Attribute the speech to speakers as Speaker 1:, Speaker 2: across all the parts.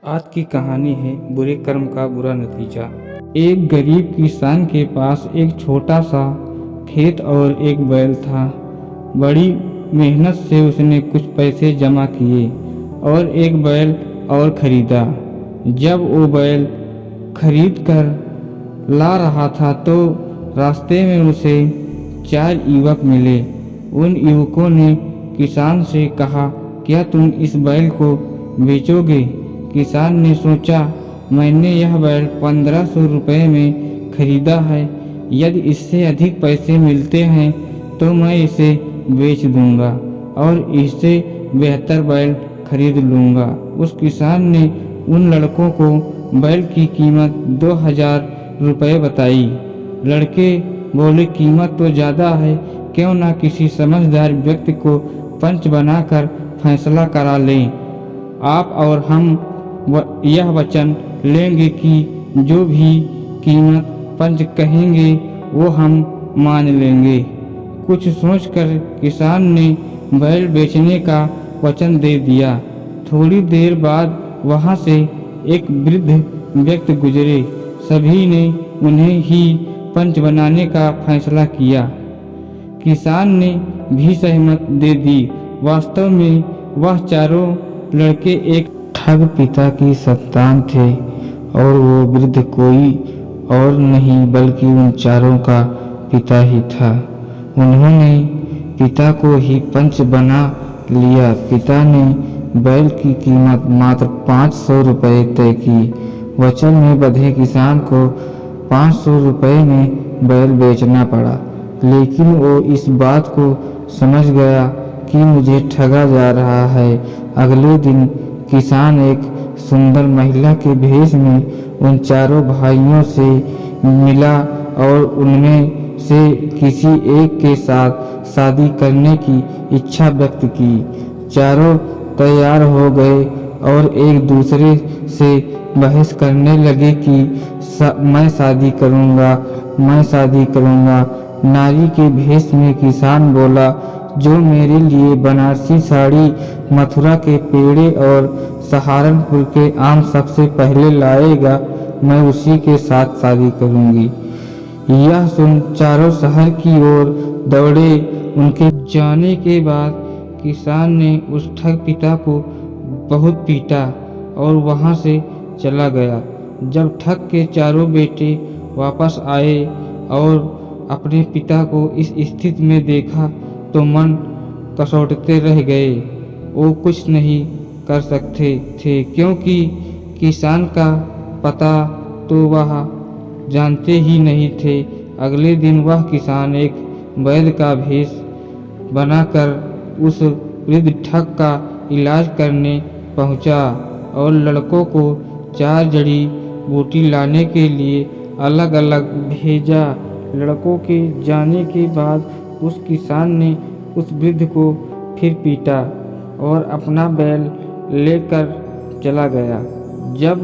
Speaker 1: आज की कहानी है बुरे कर्म का बुरा नतीजा। एक गरीब किसान के पास एक छोटा सा खेत और एक बैल था। बड़ी मेहनत से उसने कुछ पैसे जमा किए और एक बैल और खरीदा। जब वो बैल खरीद कर ला रहा था तो रास्ते में उसे 4 युवक मिले। उन युवकों ने किसान से कहा, क्या तुम इस बैल को बेचोगे? किसान ने सोचा, मैंने यह बैल 1500 रुपये में खरीदा है। यदि इससे अधिक पैसे मिलते हैं तो मैं इसे बेच दूंगा और इससे बेहतर बैल खरीद लूंगा। उस किसान ने उन लड़कों को बैल की कीमत 2000 रुपये बताई। लड़के बोले, कीमत तो ज़्यादा है, क्यों ना किसी समझदार व्यक्ति को पंच बनाकर फैसला करा लें। आप और हम यह वचन लेंगे कि जो भी कीमत पंच कहेंगे वो हम मान लेंगे। कुछ सोचकर किसान ने बैल बेचने का वचन दे दिया। थोड़ी देर बाद वहां से एक वृद्ध व्यक्ति गुजरे। सभी ने उन्हें ही पंच बनाने का फैसला किया। किसान ने भी सहमत दे दी। वास्तव में वह चारों लड़के एक ठग पिता की संतान थे और वो वृद्ध कोई और नहीं बल्कि उन चारों का पिता ही था। उन्होंने पिता को ही पंच बना लिया। पिता ने बैल की कीमत मात्र 500 रुपये तय की। वचन में बंधे किसान को 500 रुपये में बैल बेचना पड़ा, लेकिन वो इस बात को समझ गया कि मुझे ठगा जा रहा है। अगले दिन किसान एक सुंदर महिला के भेष में उन चारों भाइयों से मिला और उनमें से किसी एक के साथ शादी करने की इच्छा व्यक्त की। चारों तैयार हो गए और एक दूसरे से बहस करने लगे कि मैं शादी करूंगा, मैं शादी करूंगा। नारी के भेष में किसान बोला, जो मेरे लिए बनारसी साड़ी, मथुरा के पेड़े और सहारनपुर के आम सबसे पहले लाएगा, मैं उसी के साथ शादी करूंगी। यह सुन चारों शहर की ओर दौड़े। उनके जाने के बाद किसान ने उस ठग पिता को बहुत पीटा और वहां से चला गया। जब ठग के चारों बेटे वापस आए और अपने पिता को इस स्थिति में देखा तो मन कसौटते रह गए। वो कुछ नहीं कर सकते थे क्योंकि किसान का पता तो वह जानते ही नहीं थे। अगले दिन वह किसान एक वैद्य का भेष बनाकर उस वृद्ध ठग का इलाज करने पहुंचा और लड़कों को 4 जड़ी बूटी लाने के लिए अलग अलग भेजा। लड़कों के जाने के बाद उस किसान ने उस वृद्ध को फिर पीटा और अपना बैल लेकर चला गया। जब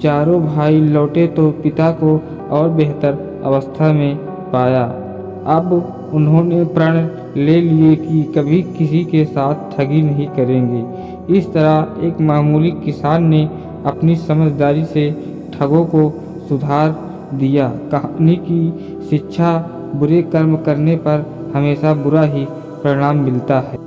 Speaker 1: चारों भाई लौटे तो पिता को और बेहतर अवस्था में पाया। अब उन्होंने प्रण ले लिए कि कभी किसी के साथ ठगी नहीं करेंगे। इस तरह एक मामूली किसान ने अपनी समझदारी से ठगों को सुधार दिया। कहानी की शिक्षा, बुरे कर्म करने पर हमेशा बुरा ही परिणाम मिलता है।